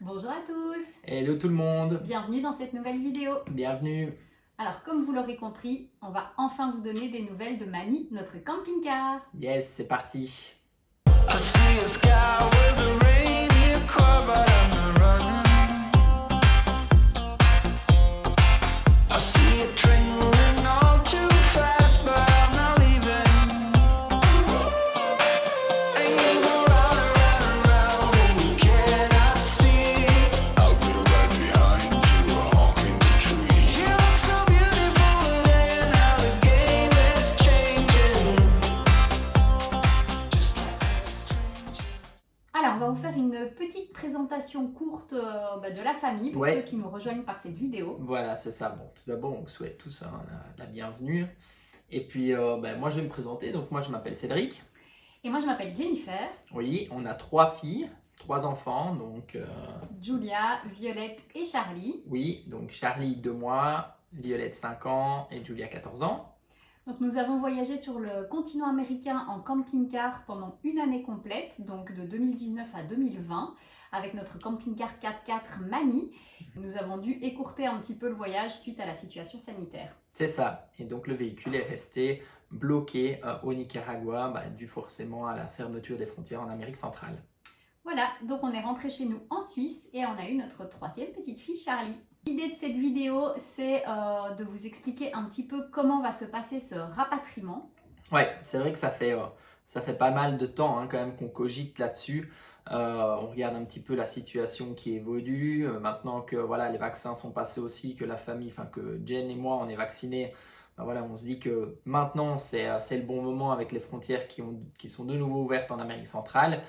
Bonjour à tous, Hello tout le monde, bienvenue dans cette nouvelle vidéo. bienvenue. Alors comme vous l'aurez compris, on va enfin vous donner des nouvelles de Mani, notre camping-car. Yes, c'est parti. I see a sky with a reindeer car, but I'm not running. I see a train moving all too fast, but I'm not leaving. And you go round and round and round, and you cannot see. I'll be right behind you, honking the tree. You look so beautiful today, and how the game is changing. Just like a stranger. Alors on va vous faire une petite présentation courte de la famille pour Ouais. ceux qui nous rejoignent par cette vidéo. Voilà, c'est ça. Bon, tout d'abord, on vous souhaite tous la bienvenue. Et puis, moi, je vais me présenter. Donc, moi, je m'appelle Cédric. Et moi je m'appelle Jennifer, Oui, on a 3 filles, 3 enfants. Donc, Julia, Violette et Charlie. oui, donc Charlie 2 mois, Violette 5 ans et Julia 14 ans. Donc nous avons voyagé sur le continent américain en camping-car pendant une année complète, donc de 2019 à 2020, avec notre camping-car 4x4 Mani. Nous avons dû écourter un petit peu le voyage suite à la situation sanitaire. C'est ça. Et donc, le véhicule est resté bloqué au Nicaragua, dû forcément à la fermeture des frontières en Amérique centrale. Voilà, donc on est rentré chez nous en Suisse et on a eu notre troisième petite fille Charlie. L'idée de cette vidéo, c'est de vous expliquer un petit peu comment va se passer ce rapatriement. Ouais, c'est vrai que ça fait pas mal de temps quand même qu'on cogite là-dessus. On regarde un petit peu la situation qui évolue. Maintenant que voilà, les vaccins sont passés aussi, que la famille, enfin que Jen et moi on est vaccinés, voilà, on se dit que maintenant c'est le bon moment avec les frontières qui sont de nouveau ouvertes en Amérique centrale.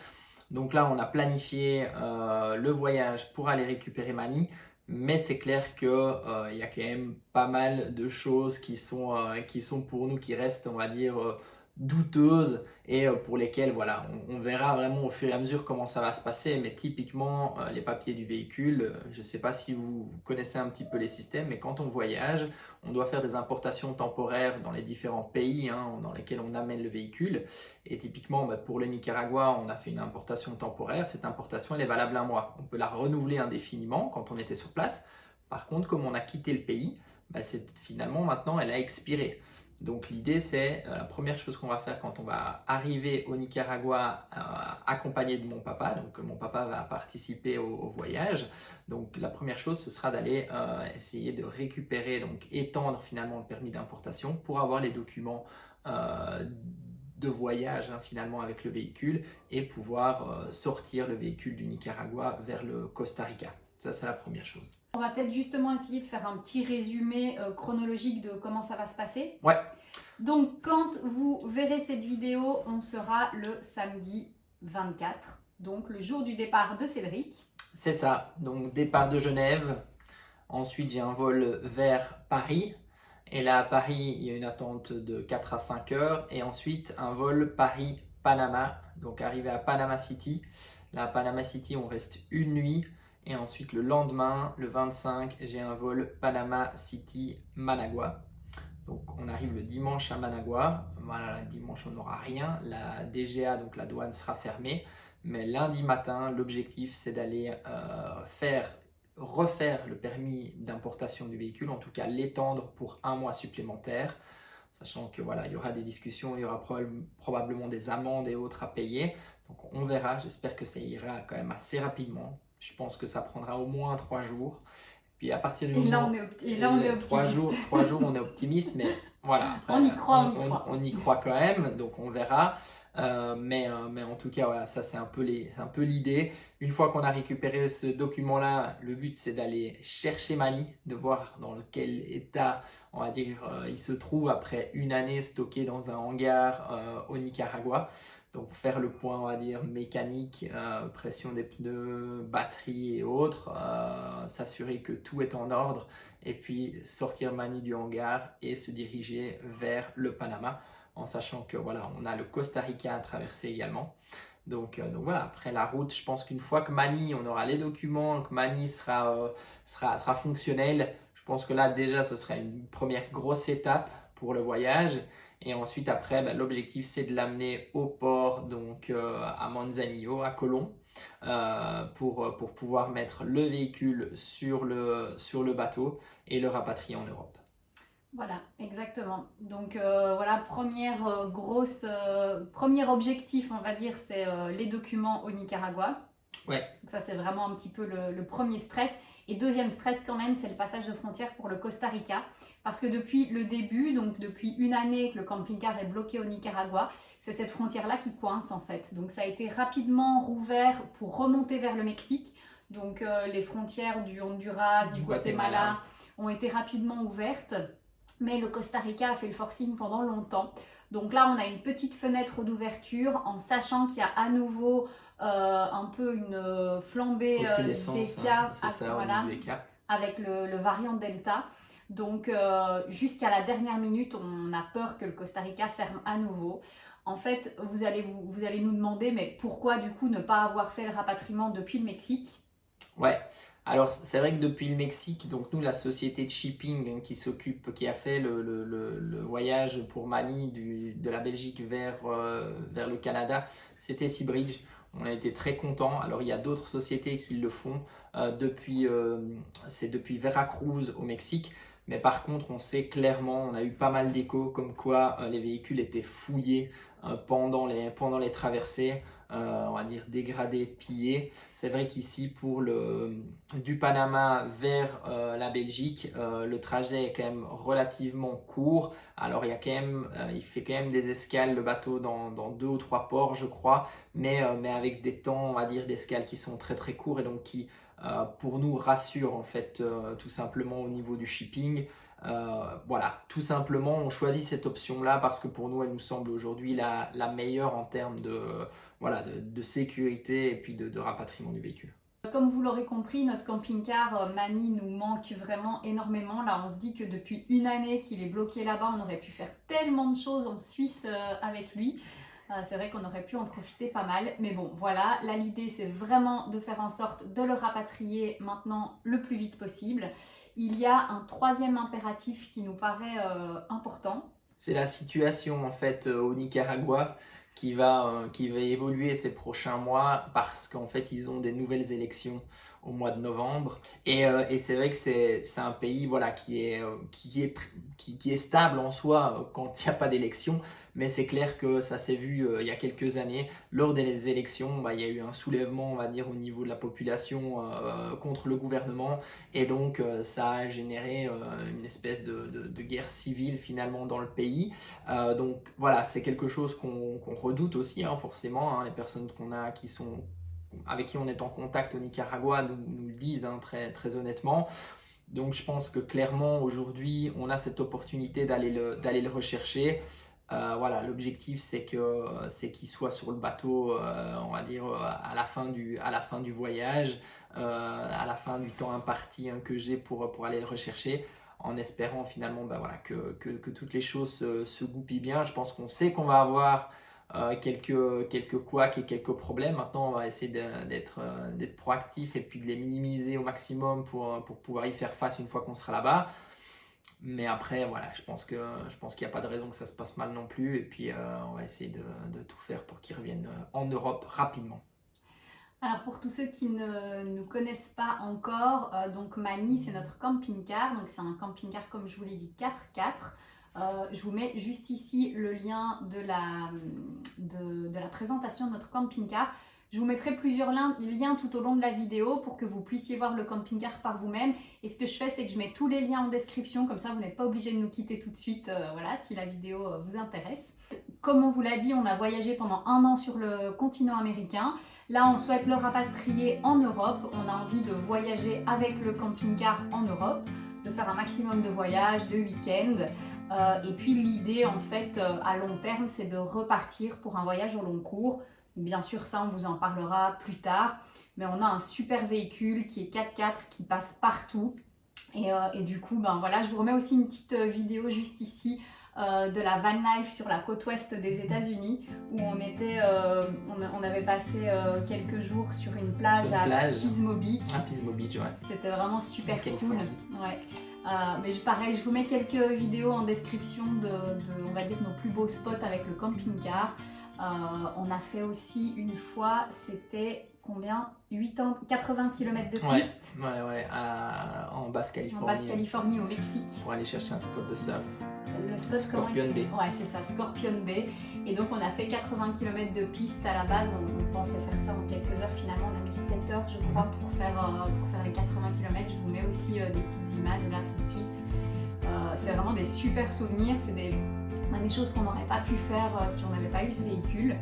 Donc là, on a planifié le voyage pour aller récupérer Mani. Mais c'est clair qu'il y a quand même pas mal de choses qui sont pour nous, qui restent, on va dire, douteuses et pour lesquelles, voilà, on verra vraiment au fur et à mesure comment ça va se passer. Mais typiquement, les papiers du véhicule, je ne sais pas si vous connaissez un petit peu les systèmes, mais quand on voyage, on doit faire des importations temporaires dans les différents pays dans lesquels on amène le véhicule. Et typiquement, pour le Nicaragua, on a fait une importation temporaire. Cette importation, elle est valable 1 mois. On peut la renouveler indéfiniment quand on était sur place. Par contre, comme on a quitté le pays, finalement, maintenant, elle a expiré. Donc l'idée, c'est la première chose qu'on va faire quand on va arriver au Nicaragua accompagné de mon papa. Donc mon papa va participer au voyage. Donc la première chose, ce sera d'aller essayer de récupérer, donc étendre finalement le permis d'importation pour avoir les documents de voyage finalement avec le véhicule et pouvoir sortir le véhicule du Nicaragua vers le Costa Rica. Ça, c'est la première chose. On va peut-être justement essayer de faire un petit résumé chronologique de comment ça va se passer. Ouais. Donc quand vous verrez cette vidéo, on sera le samedi 24, donc le jour du départ de Cédric. C'est ça, donc départ de Genève, ensuite j'ai un vol vers Paris, et là à Paris il y a une attente de 4 à 5 heures, et ensuite un vol Paris-Panama, donc arrivé à Panama City. Là à Panama City on reste une nuit, et ensuite le lendemain, le 25, j'ai un vol Panama City-Managua. Donc on arrive le dimanche à Managua, voilà, le dimanche on n'aura rien, la DGA, donc la douane sera fermée. Mais lundi matin, l'objectif, c'est d'aller refaire le permis d'importation du véhicule, en tout cas l'étendre pour 1 mois supplémentaire, sachant que voilà, il y aura des discussions, il y aura probablement des amendes et autres à payer. Donc on verra, j'espère que ça ira quand même assez rapidement. Je pense que ça prendra au moins 3 jours. Puis à partir du moment... Et là, on est optimiste. 3 jours, on est optimiste, mais voilà. Après, On y croit, on y croit quand même, donc on verra. Mais en tout cas, voilà, ça c'est un peu l'idée. Une fois qu'on a récupéré ce document-là, le but c'est d'aller chercher Mani, de voir dans quel état, on va dire, il se trouve après une année stocké dans un hangar au Nicaragua. Donc faire le point, on va dire, mécanique, pression des pneus, batterie et autres, s'assurer que tout est en ordre et puis sortir Mani du hangar et se diriger vers le Panama en sachant que voilà, on a le Costa Rica à traverser également. Donc voilà, après la route, je pense qu'une fois que Mani, on aura les documents, que Mani sera fonctionnel, je pense que là déjà ce serait une première grosse étape pour le voyage. Et ensuite après, l'objectif c'est de l'amener au port, donc à Manzanillo, à Colón. pour pouvoir mettre le véhicule sur le bateau et le rapatrier en Europe. Voilà, exactement. Donc voilà, premier objectif, on va dire, c'est les documents au Nicaragua. Ouais. Donc ça, c'est vraiment un petit peu le premier stress. Et deuxième stress quand même, c'est le passage de frontière pour le Costa Rica. Parce que depuis le début, donc depuis une année que le camping-car est bloqué au Nicaragua, c'est cette frontière-là qui coince en fait. Donc ça a été rapidement rouvert pour remonter vers le Mexique. Donc les frontières du Honduras, du Guatemala ont été rapidement ouvertes. Mais le Costa Rica a fait le forcing pendant longtemps. Donc là, on a une petite fenêtre d'ouverture en sachant qu'il y a à nouveau un peu une flambée des cas, voilà, des cas avec le variant Delta. Donc jusqu'à la dernière minute, on a peur que le Costa Rica ferme à nouveau. En fait, vous allez nous demander, mais pourquoi du coup ne pas avoir fait le rapatriement depuis le Mexique? Ouais. Alors c'est vrai que depuis le Mexique, donc nous la société de shipping qui a fait le voyage pour Manny de la Belgique vers le Canada, c'était Seabridge. On a été très contents. Alors il y a d'autres sociétés qui le font c'est depuis Veracruz au Mexique. Mais par contre, on sait clairement, on a eu pas mal d'échos comme quoi les véhicules étaient fouillés pendant les traversées. On va dire dégradé, pillé. C'est vrai qu'ici du Panama vers la Belgique, le trajet est quand même relativement court. Alors il fait quand même des escales le bateau dans 2 ou 3 ports je crois, mais avec des temps on va dire d'escale qui sont très très courts et donc qui pour nous rassurent en fait tout simplement au niveau du shipping. Voilà, tout simplement on choisit cette option là parce que pour nous elle nous semble aujourd'hui la meilleure en termes de sécurité et puis de rapatriement du véhicule. Comme vous l'aurez compris, notre camping-car Manny nous manque vraiment énormément. Là, on se dit que depuis une année qu'il est bloqué là-bas, on aurait pu faire tellement de choses en Suisse avec lui. C'est vrai qu'on aurait pu en profiter pas mal. Mais bon, voilà, là l'idée c'est vraiment de faire en sorte de le rapatrier maintenant le plus vite possible. Il y a un troisième impératif qui nous paraît important. C'est la situation en fait au Nicaragua qui va évoluer ces prochains mois parce qu'en fait ils ont des nouvelles élections au mois de novembre et c'est vrai que c'est un pays voilà qui est stable en soi quand il n'y a pas d'élection, mais c'est clair que ça s'est vu il y a quelques années lors des élections, il y a eu un soulèvement on va dire au niveau de la population contre le gouvernement et donc ça a généré une espèce de guerre civile finalement dans le pays. Donc voilà, c'est quelque chose qu'on redoute aussi forcément, les personnes avec qui on est en contact au Nicaragua nous le disent très, très honnêtement. Donc je pense que clairement aujourd'hui on a cette opportunité d'aller le rechercher. Voilà, l'objectif c'est qu'il soit sur le bateau on va dire à la fin du voyage, à la fin du temps imparti que j'ai pour aller le rechercher, en espérant finalement que toutes les choses se goupillent bien. Je pense qu'on sait qu'on va avoir quelques couacs et quelques problèmes. Maintenant, on va essayer d'être proactif et puis de les minimiser au maximum pour pouvoir y faire face une fois qu'on sera là-bas. Mais après, voilà, je pense qu'il n'y a pas de raison que ça se passe mal non plus. Et puis, on va essayer de tout faire pour qu'ils reviennent en Europe rapidement. Alors pour tous ceux qui ne nous connaissent pas encore, donc Manny c'est notre camping-car, donc c'est un camping-car comme je vous l'ai dit 4x4. Je vous mets juste ici le lien de la présentation de notre camping-car. Je vous mettrai plusieurs liens tout au long de la vidéo pour que vous puissiez voir le camping-car par vous-même. Et ce que je fais, c'est que je mets tous les liens en description, comme ça vous n'êtes pas obligé de nous quitter tout de suite, voilà, si la vidéo vous intéresse. Comme on vous l'a dit, on a voyagé pendant 1 an sur le continent américain. Là, on souhaite le rapatrier en Europe. On a envie de voyager avec le camping-car en Europe, de faire un maximum de voyages, de week-ends. Et puis l'idée, en fait, à long terme, c'est de repartir pour un voyage au long cours. Bien sûr, ça, on vous en parlera plus tard. Mais on a un super véhicule qui est 4x4, qui passe partout. Et du coup, voilà, je vous remets aussi une petite vidéo juste ici de la van life sur la côte ouest des États-Unis où on avait passé quelques jours sur une plage à Pismo Beach. Ah, Pismo Beach, ouais. C'était vraiment super cool. Ouais. Mais pareil, je vous mets quelques vidéos en description on va dire, nos plus beaux spots avec le camping-car. On a fait aussi une fois, c'était combien 80 km de Ouais, piste en Basse-Californie. en Basse-Californie au Mexique. Pour aller chercher un spot de surf. Le spot comment il Scorpion s'appelle? Bay. Ouais, c'est ça, Scorpion Bay. Et donc on a fait 80 km de piste à la base. On pensait faire ça en quelques heures. Finalement, on a mis 7 heures, je crois, pour faire les 80 km. Je vous mets aussi des petites images là tout de suite. C'est vraiment des super souvenirs. C'est des choses qu'on n'aurait pas pu faire si on n'avait pas eu ce véhicule.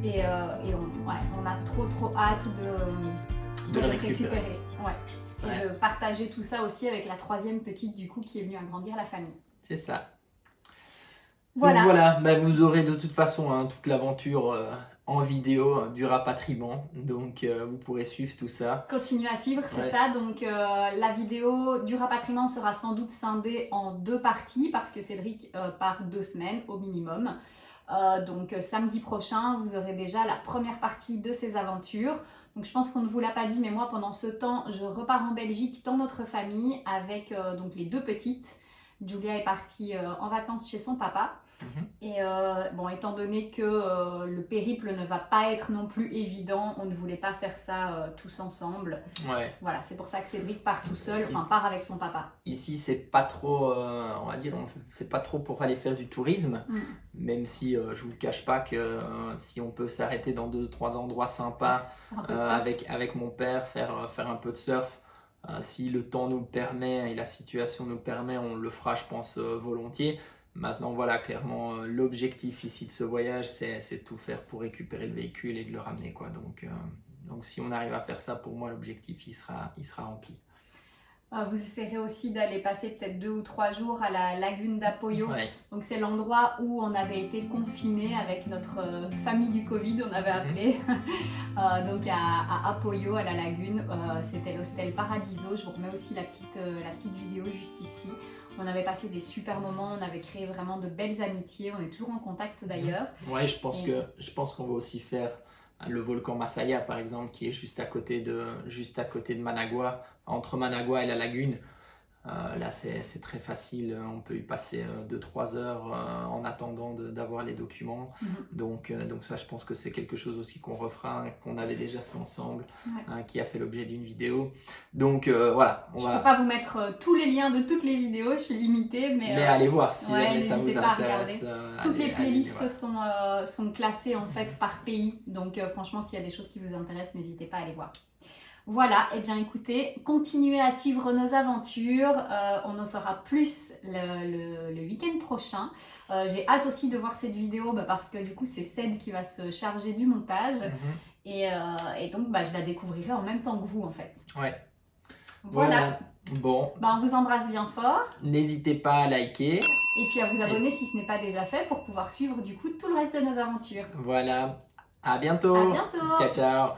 Et on a trop hâte de le le récupérer. Ouais. Et Ouais. de partager tout ça aussi avec la troisième petite du coup qui est venue agrandir la famille. C'est ça. Voilà. Donc voilà, bah, vous aurez de toute façon hein, toute l'aventure en vidéo du rapatriement. Donc vous pourrez suivre tout ça. Continuez à suivre, c'est Ouais. ça. Donc la vidéo du rapatriement sera sans doute scindée en 2 parties parce que Cédric part 2 semaines au minimum. Donc samedi prochain, vous aurez déjà la première partie de ses aventures. Donc je pense qu'on ne vous l'a pas dit, mais moi pendant ce temps, je repars en Belgique dans notre famille avec donc les 2 petites. Julia est partie en vacances chez son papa. Et bon, étant donné que le périple ne va pas être non plus évident, on ne voulait pas faire ça tous ensemble. Ouais. Voilà, c'est pour ça que Cédric part tout seul, enfin part avec son papa. Ici, c'est pas trop, on va dire, c'est pas trop pour aller faire du tourisme, même si je vous cache pas que si on peut s'arrêter dans 2-3 endroits sympas Un peu de ça. avec mon père, faire un peu de surf, si le temps nous le permet et la situation nous le permet, on le fera, je pense, volontiers. Maintenant, voilà, clairement, l'objectif ici de ce voyage, c'est de tout faire pour récupérer le véhicule et de le ramener, quoi. Donc si on arrive à faire ça, pour moi, l'objectif, il sera rempli. Vous essayerez aussi d'aller passer peut-être 2 ou 3 jours à la lagune d'Apoyo. Ouais. Donc c'est l'endroit où on avait été confinés avec notre famille du Covid, on avait appelé. Donc à Apoyo, à la lagune, c'était l'hostel Paradiso. Je vous remets aussi la petite vidéo juste ici. On avait passé des super moments, on avait créé vraiment de belles amitiés. On est toujours en contact d'ailleurs. Ouais, je pense qu'on va aussi faire le volcan Masaya par exemple, qui est juste à côté de Managua, entre Managua et la lagune. Là, c'est très facile, on peut y passer 2-3 heures en attendant d'avoir les documents. Donc ça, je pense que c'est quelque chose aussi qu'on refera, qu'on avait déjà fait ensemble, qui a fait l'objet d'une vidéo. Donc voilà, Je ne peux pas vous mettre tous les liens de toutes les vidéos, je suis limitée. Mais allez voir si ouais, jamais ça vous n'hésitez pas à intéresse. Toutes les allez playlists voir. sont classées en fait par pays. Donc franchement, s'il y a des choses qui vous intéressent, n'hésitez pas à aller voir. Voilà, et bien écoutez, continuez à suivre nos aventures. On en saura plus le week-end prochain. J'ai hâte aussi de voir cette vidéo parce que du coup, c'est Ced qui va se charger du montage. Et donc, je la découvrirai en même temps que vous en fait. Ouais. Voilà. Bon. On vous embrasse bien fort. N'hésitez pas à liker. Et puis à vous abonner si ce n'est pas déjà fait pour pouvoir suivre du coup tout le reste de nos aventures. Voilà. À bientôt. À bientôt. Ciao, ciao.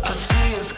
I see us.